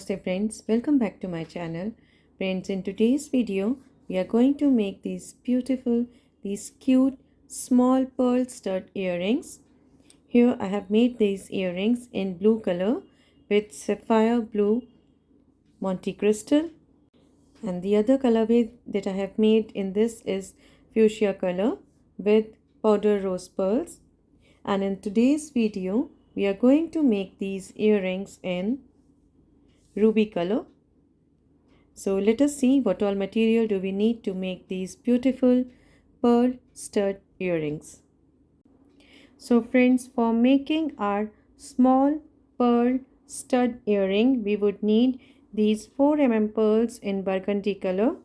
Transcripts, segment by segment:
Namaste friends, welcome back to my channel. Friends, in today's video, we are going to make these cute small pearl stud earrings. Here I have made these earrings in blue color with sapphire blue montee crystal. And the other colorway that I have made in this is fuchsia color with powder rose pearls. And in today's video, we are going to make these earrings in ruby color. So let us see what all material do we need to make these beautiful pearl stud earrings. So friends, for making our small pearl stud earring, we would need these 4 mm pearls in burgundy color.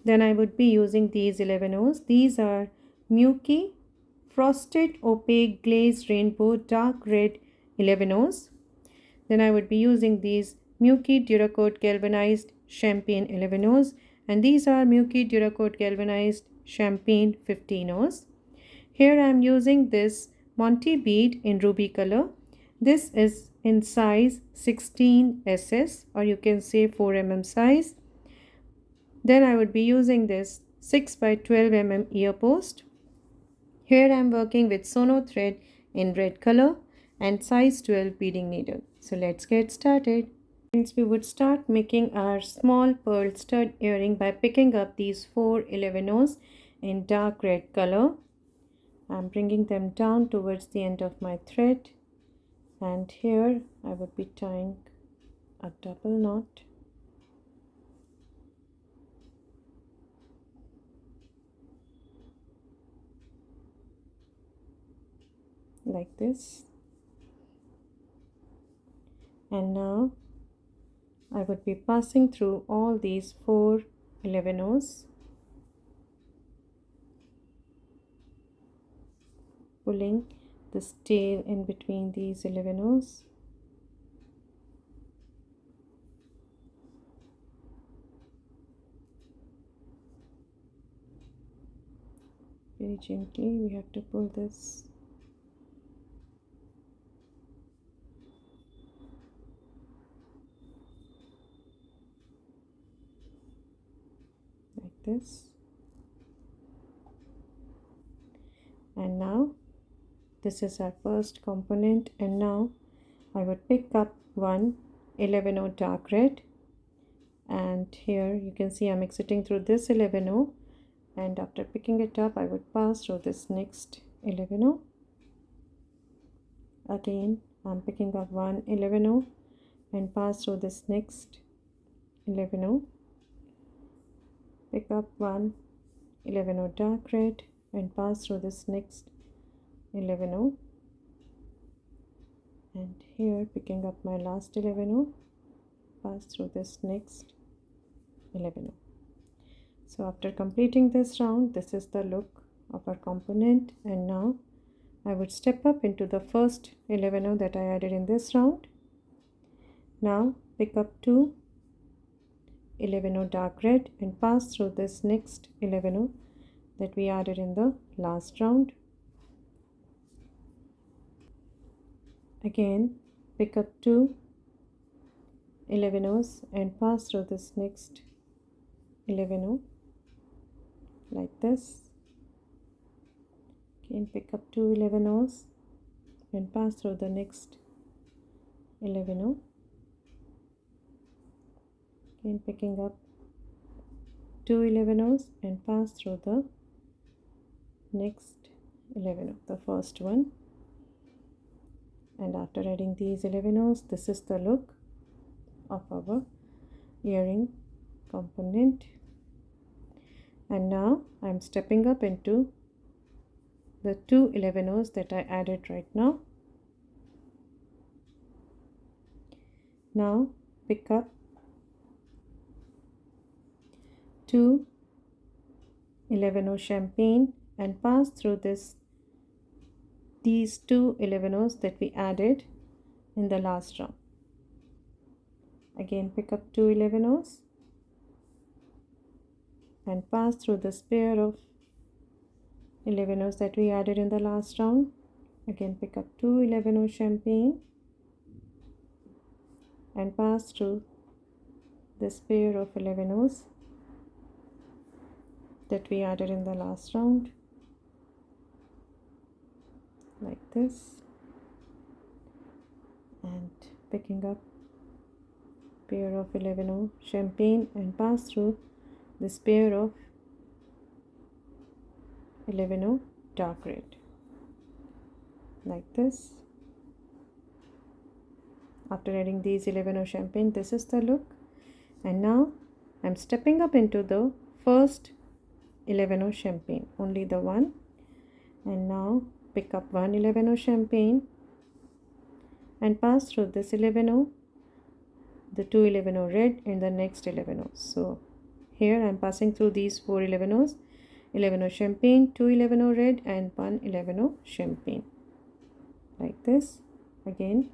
Then I would be using these 11 O's. These are Miyuki frosted opaque glazed rainbow dark red 11 O's. Then I would be using these Miyuki duracoat galvanized champagne 11 O's, and these are Miyuki duracoat galvanized champagne 15 O's. Here I am using this montee bead in ruby color. This is in size 16 SS, or you can say 4 mm size. Then I would be using this 6 by 12 mm ear post. Here I am working with sono thread in red color and size 12 beading needle. So let's get started. Friends, we would start making our small pearl stud earring by picking up these 4 11 O's in dark red color. I'm bringing them down towards the end of my thread, and here I would be tying a double knot. Like this. And now I would be passing through all these 4 11 O's, pulling this tail in between these 11 O's. Very gently we have to pull this. Like this. And now this is our first component, and now I would pick up one 11 O dark red, and here you can see I'm exiting through this 11 O, and after picking it up I would pass through this next 11 O. Again I'm picking up one 11 O and pass through this next 11 O. Pick up one 11 O dark red and pass through this next 11 O, and here picking up my last 11 O, pass through this next 11 O. So after completing this round, this is the look of our component, and now I would step up into the first 11 O that I added in this round. Now pick up two 11 O dark red and pass through this next 11 O that we added in the last round. Again pick up two 11 O's and pass through this next 11 O like this. Again pick up two 11 O's and pass through the next 11 O. Again picking up two 11 O's and pass through the next 11 O, the first one. And after adding these 11 O's, this is the look of our earring component. And now I'm stepping up into the two 11 O's that I added right now. Now pick up two 11 O champagne and pass through these two 11 O's that we added in the last round. Again pick up two 11 O's and pass through this pair of 11 O's that we added in the last round. Again pick up two 11 O champagne and pass through this pair of 11 O's that we added in the last round, like this, and picking up pair of 11 O champagne and pass through this pair of 11 O dark red, like this. After adding these 11 O champagne, this is the look. And now I'm stepping up into the first 11 O champagne, only the one, and now pick up one 11 O champagne and pass through this 11 O, the two 11 O red and the next 11 O's. So here I'm passing through these four 11 O's, 11 O champagne, two 11 O red and one 11 O champagne, like this. Again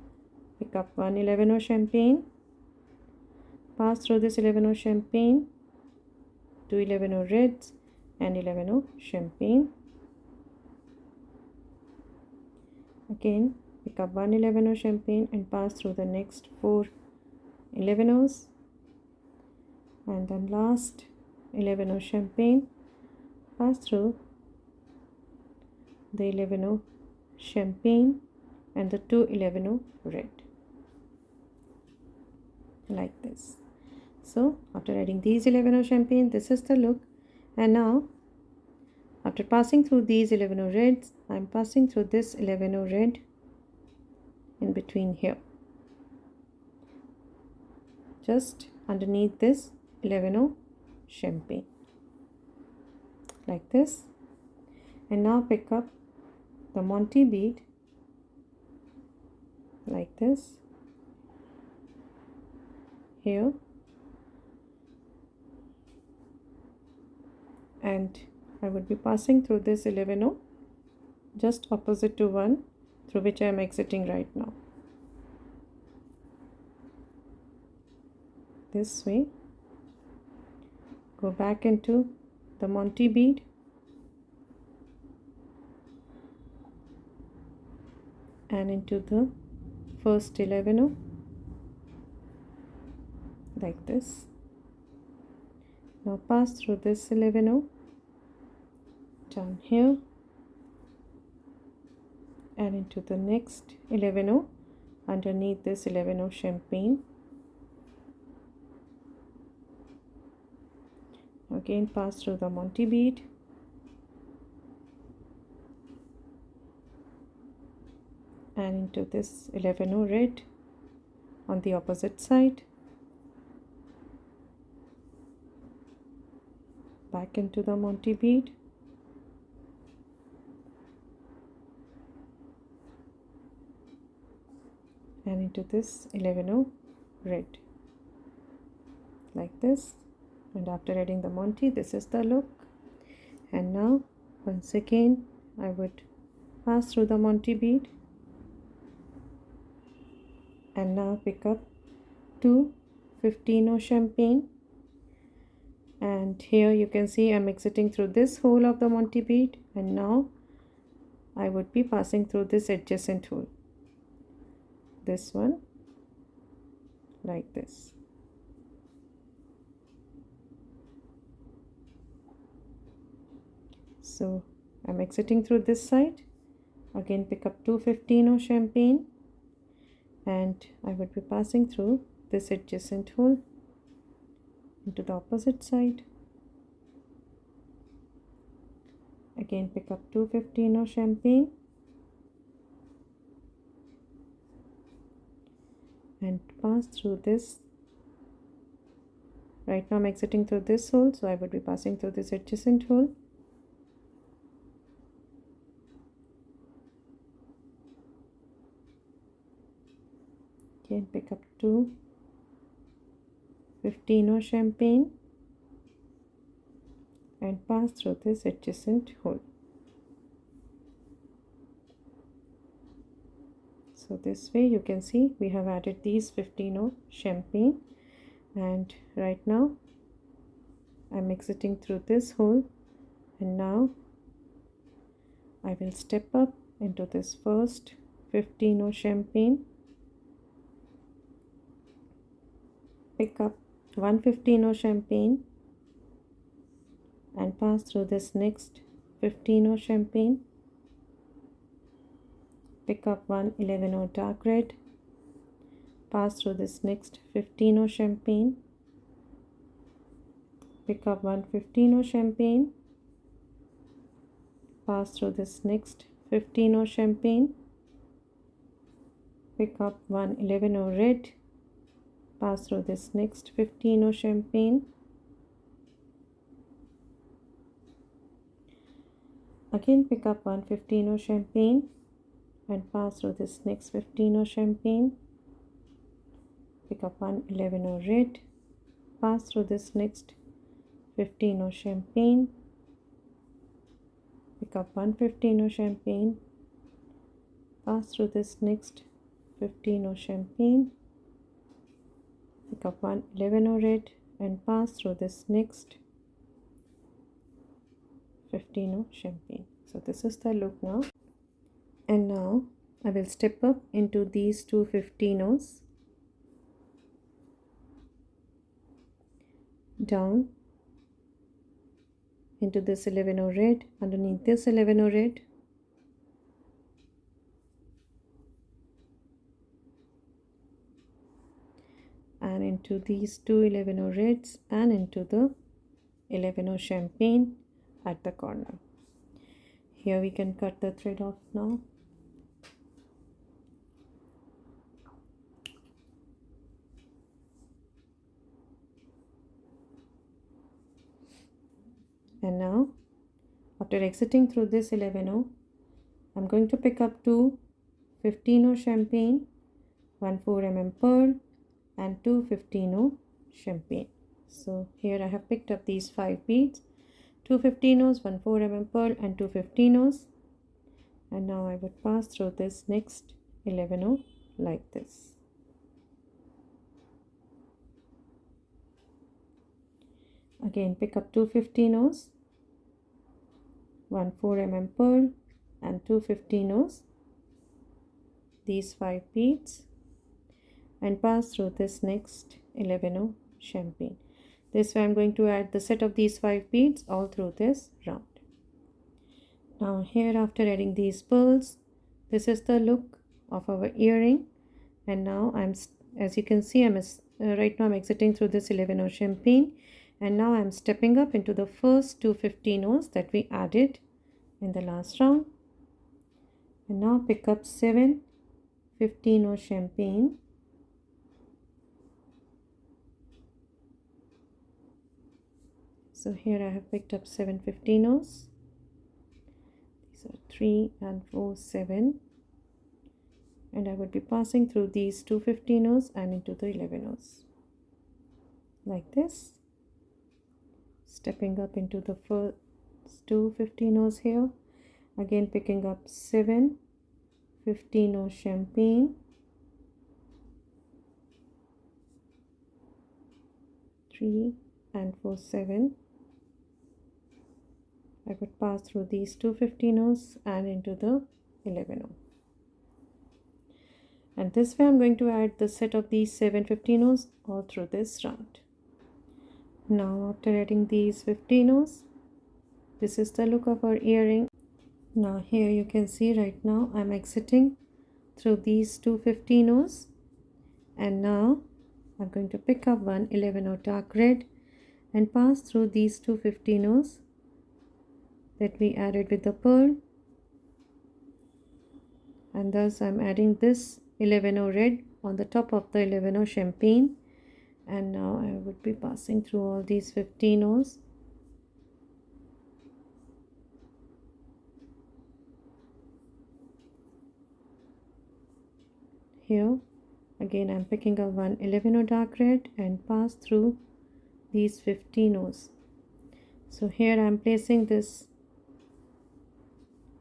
pick up one 11 O champagne, pass through this 11 O champagne, two 11 O reds and 11 O champagne. Again pick up one 11 O champagne and pass through the next four 11 O's, and then last 11 O champagne, pass through the 11 O champagne and the two 11 O red, like this. So after adding these 11 O champagne, this is the look. And now after passing through these 11 O reds, I'm passing through this 11 O red in between here, just underneath this 11 O champagne, like this. And now pick up the montee bead, like this, here, and I would be passing through this 11 O just opposite to one through which I am exiting right now, this way. Go back into the montee bead and into the first 11 O, like this. Now pass through this 11 O down here and into the next 11 O underneath this 11 O champagne. Again pass through the montee bead and into this 11 O red on the opposite side. Back into the montee bead and into this 11 O red, like this. And after adding the montee, this is the look. And now once again I would pass through the montee bead and now pick up two 15 O champagne, and here you can see I'm exiting through this hole of the montee bead, and now I would be passing through this adjacent hole, this one, like this. So I'm exiting through this side. Again pick up two 15 O champagne and I would be passing through this adjacent hole into the opposite side. Again pick up two 15 O champagne and pass through this. Right now I'm exiting through this hole, so I would be passing through this adjacent hole. Again pick up two 15 O champagne and pass through this adjacent hole. So this way you can see we have added these 15 O champagne, and right now I'm exiting through this hole, and now I will step up into this first 15 O champagne, pick up 115 champagne and pass through this next 15 champagne. Pick up 111 dark red, pass through this next 15 champagne. Pick up 115 champagne, pass through this next 15 champagne. Pick up 111 red, pass through this next 15 champagne. Again pick up 115 champagne and pass through this next 15 champagne. Pick up 111 red, pass through this next 15 champagne. Pick up 115 champagne, pass through this next 15 champagne. Pick up 111 red and pass through this next 15 champagne. So this is the look now. And now I will step up into these two 15s, down into this 11 red, underneath this 11 red, and into these two 11 reds and into the 11 champagne at the corner. Here we can cut the thread off now. And now after exiting through this 11, I'm going to pick up two 15 champagne, 1/4 mm pearl and two 15 champagne. So here I have picked up these 5 beads, two 15s, 1/4 mm pearl and two 15s, and now I would pass through this next 11 like this. Again pick up two 15s, 1/4 mm pearl and two 15s, these 5 beads, and pass through this next 11 champagne. This way I'm going to add the set of these 5 beads all through this round. Now here, after adding these pearls, this is the look of our earring. And now as you can see, right now I'm exiting through this 11 champagne, and now I'm stepping up into the first two 15s that we added in the last round. And now pick up 7 15 champagne, so here I have picked up 7 15s. These are 3 and 4 7, and I would be passing through these two 15s and into the 11s like this, stepping up into the first two 15s here, again picking up 7 15 champagne, 3 and 4 7. I would pass through these two 15s and into the 11. And this way I'm going to add the set of these 7 15s all through this round. Now after adding these 15s, this is the look of our earring. Now here you can see right now I'm exiting through these two 15s, and now I'm going to pick up one 11 dark red and pass through these two 15s that we added with the pearl, and thus I'm adding this 11 red on the top of the 11 champagne. And now I would be passing through all these 15s. Here again I'm picking up one 11 dark red and pass through these 15s. So here I'm placing this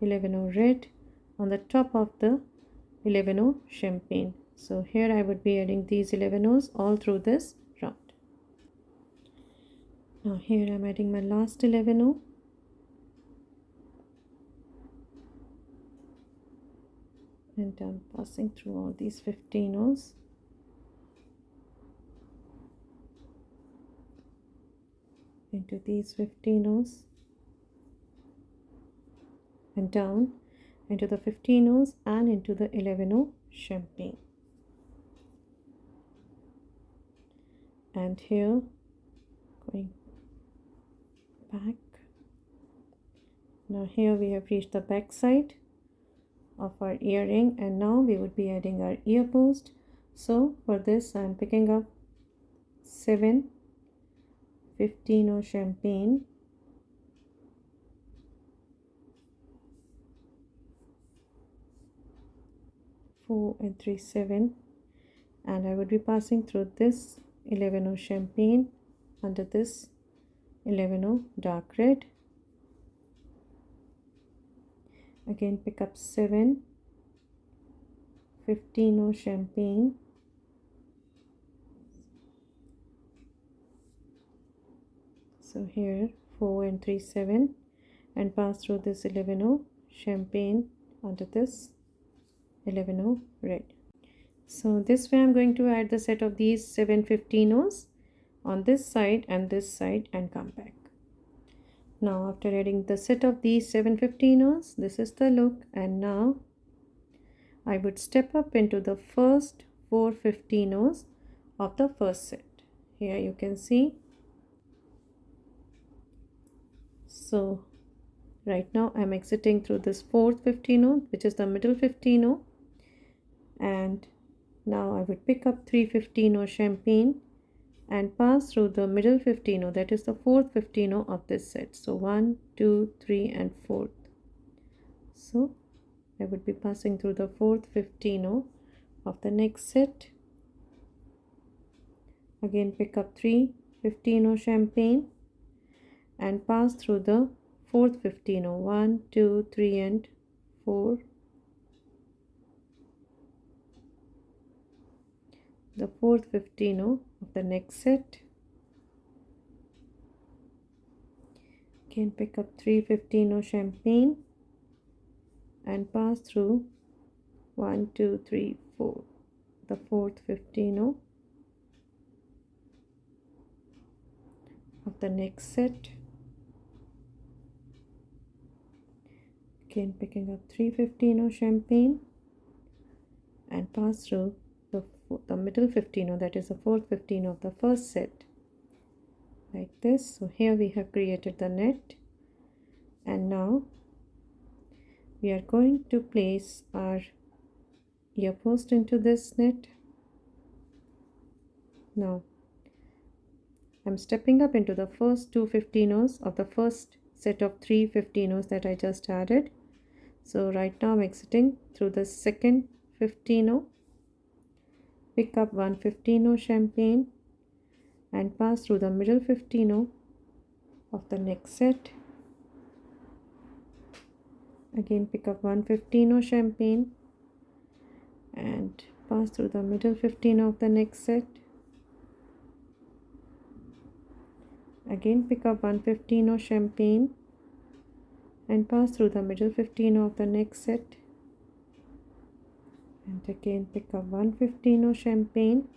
11 red on the top of the 11 champagne. So here I would be adding these 11s all through this round. Now here I'm adding my last 11, and I'm passing through all these 15s. into these 15 O's and down into the 15 O's and into the 11 O champagne. And here going back. Now here we have reached the back side of our earring, and now we would be adding our ear post. So for this I am picking up 7 15 O champagne, four and 3 7, and I would be passing through this 11 O champagne under this 11 O dark red. Again pick up 7 15 O champagne, so here 4 and 3 7, and pass through this 11 O champagne under this 11 O red. So this way I'm going to add the set of these 7 15 O's on this side and come back. Now after adding the set of these 7 15 O's, this is the look, and now I would step up into the first 4 15 O's of the first set. Here you can see. So right now I'm exiting through this 4th 15 O, which is the middle 15 O, and now I would pick up 3 15 O champagne and pass through the middle 15 O, that is the 4th 15 O of this set. So 1 2 3 and 4th. So I would be passing through the 4th 15 O of the next set. Again pick up 3 15 O champagne and pass through the 4th 15 O, 1 2 3 and 4, the 4th 15 O of the next set. Again pick up 3 15 O champagne and pass through 1 2 3 4, the 4th 15 O of the next set. Again picking up 3 15 O champagne and pass through the middle 15 O, that is the 4th 15 O of the first set, like this. So here we have created the net, and now we are going to place our ear post into this net. Now I'm stepping up into the first 2 15 O's of the first set of 3 15 O's that I just added. So right now I'm exiting through the second 15 O, pick up 1 15 O champagne and pass through the middle 15 O of the next set. Again pick up 1 15 O champagne and pass through the middle 15 O of the next set. Again pick up 1 15 O champagne and pass through the middle 15 O of the next set, and again pick up 1 15 O champagne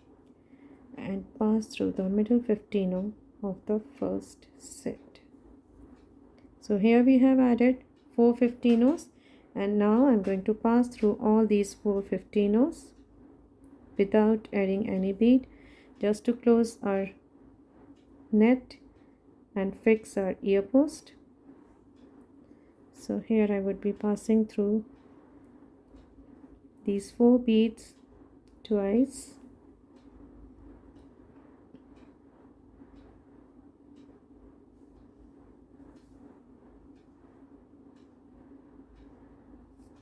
and pass through the middle 15 O of the first set. So here we have added 4 15 O's, and now I'm going to pass through all these 4 15 O's without adding any bead, just to close our net and fix our ear post. So here I would be passing through these 4 beads twice,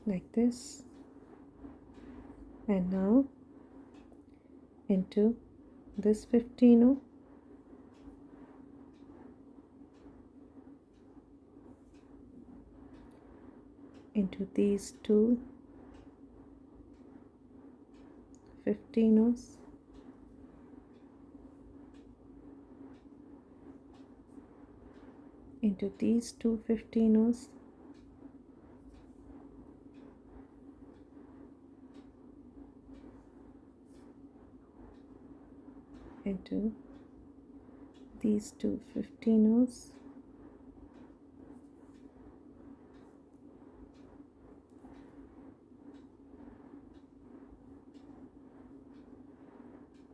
like this, and now into this 15 O, into these 2 15 O's, into these 2 15 O's, into these two 15ers,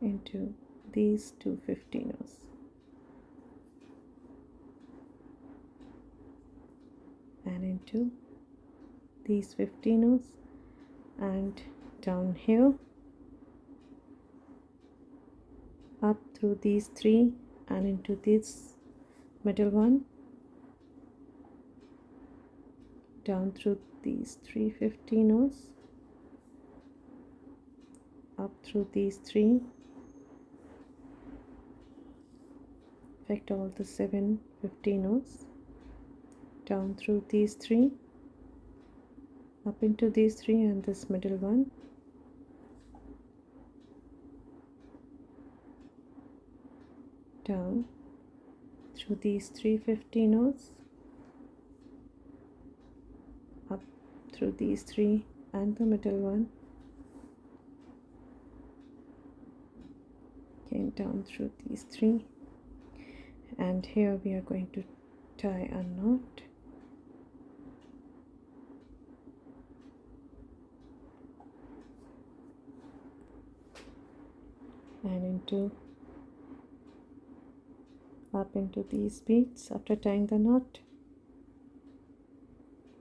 into these two 15ers, and into these 15ers, and down here, up through these three and into this middle one, down through these three 15ers, up through these three, effect all the 7 15ers, down through these three, up into these three and this middle one, down through these three 15ers, up through these three and the middle one, again down through these three, and here we are going to tie a knot. And into up into these beads after tying the knot,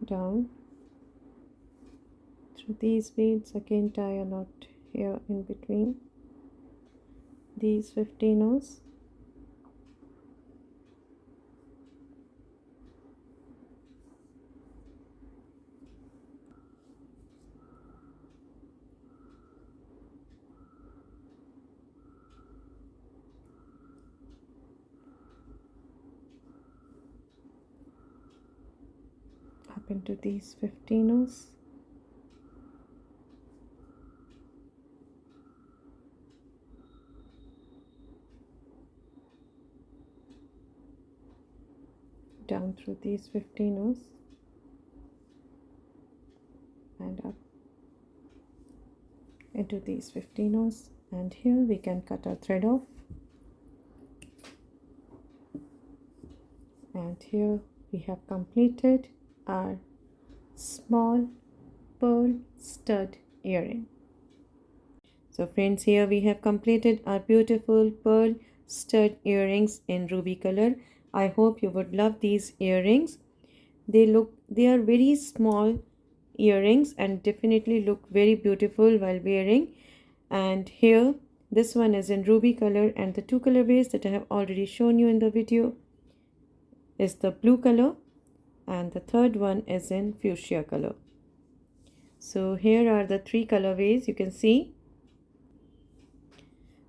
down through these beads, again tie a knot here in between these 15ers, up into these 15ers, down through these 15ers, and up into these 15ers, and here we can cut our thread off, and here we have completed our small pearl stud earring. So friends, here we have completed our beautiful pearl stud earrings in ruby color. I hope you would love these earrings. They are very small earrings and definitely look very beautiful while wearing. And here this one is in ruby color, and the two colorways that I have already shown you in the video is the blue color, and the third one is in fuchsia color. So here are the three colorways you can see.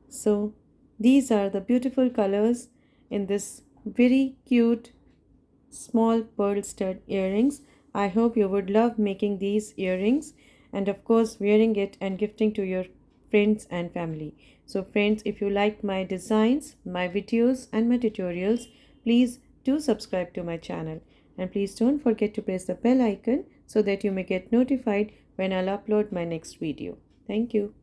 So these are the beautiful colors in this very cute small pearl stud earrings. I hope you would love making these earrings and of course wearing it and gifting to your friends and family. So friends, if you like my designs, my videos and my tutorials, please do subscribe to my channel, and please don't forget to press the bell icon so that you may get notified when I'll upload my next video. Thank you.